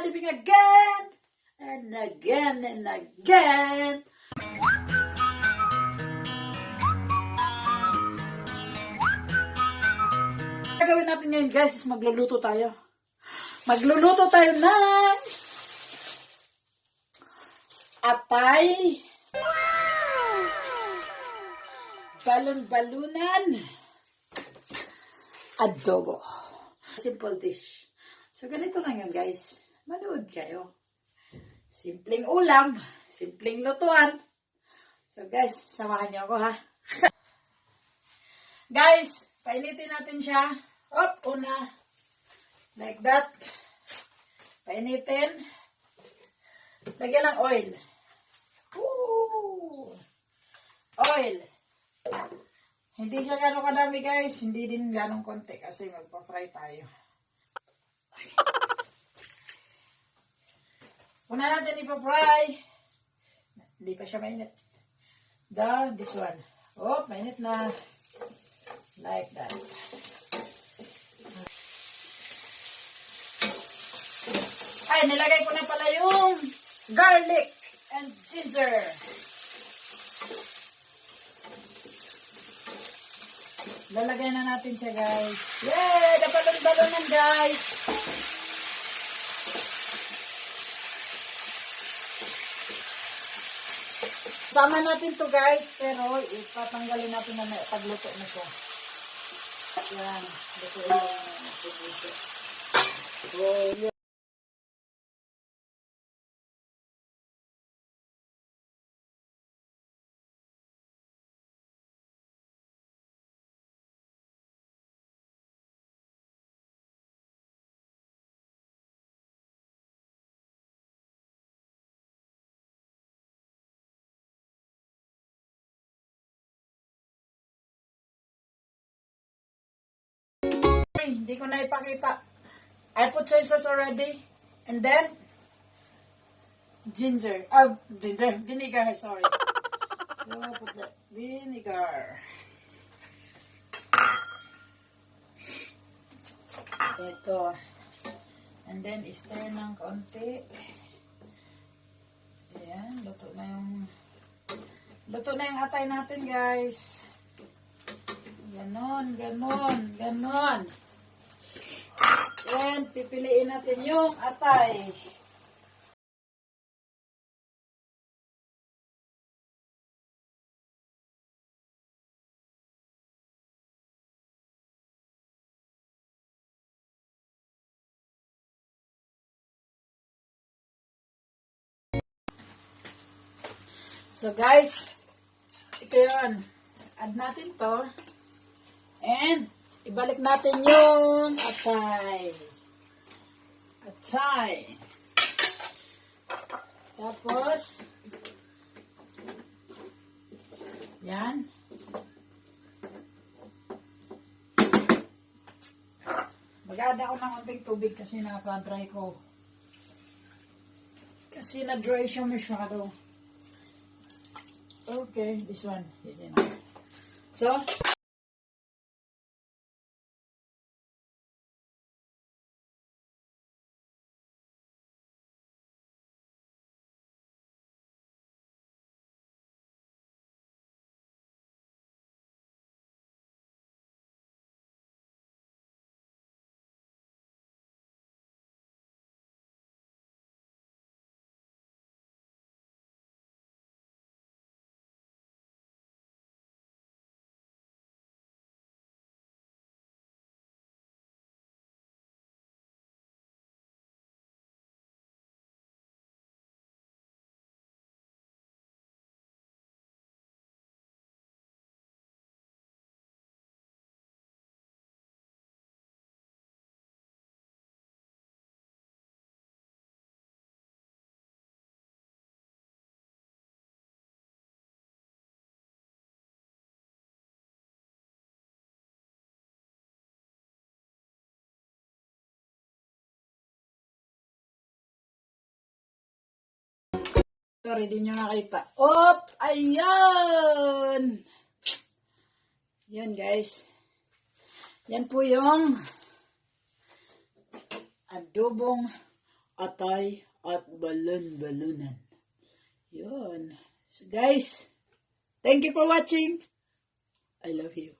Jollibee again and again and again. Gagawin natin ngayon guys is magluluto tayo. Magluluto tayo ng atay. Balon-balunan. Adobo. Simple dish. So, ganito lang yan, guys. Manood kayo. Simpleng ulam. Simpleng lutuan. So, guys, samahan niyo ako, ha? Guys, painitin natin siya. Una. Like that. Painitin. Lagyan ng oil. Ooh. Oil. Hindi siya gano'ng kadami guys. Hindi din gano'ng konti kasi magpa-fry tayo. Una natin ipa-fry. Hindi pa siya mainit. This one. Mainit na. Like that. Ay, nilagay ko na pala yung garlic and ginger. Lalagay na natin siya, guys. Yay! Nabalon-balonan, guys. Sama natin to guys, pero ipatanggalin natin na pagluto na siya. Yan. Lutuin na natin dito. So, hindi ko na ipakita. I put soy sauce already. And then, vinegar, sorry. So, put the vinegar. Ito. And then, stir ng konti. Ayan, luto na yung atay natin, guys. Ganon. And pipiliin natin yung atay. So guys, ito yun. Add natin to. And ibalik natin yung atay. Tapos, yan. Mag-add ako ng konting tubig kasi napa-dry ko. Kasi na-dry siya masyado. Okay, this one is enough. So, sorry, di nyo nakita. Ayan! Yan, guys. Yan po yung adobong atay at balon-balunan. Yun. So guys, thank you for watching. I love you.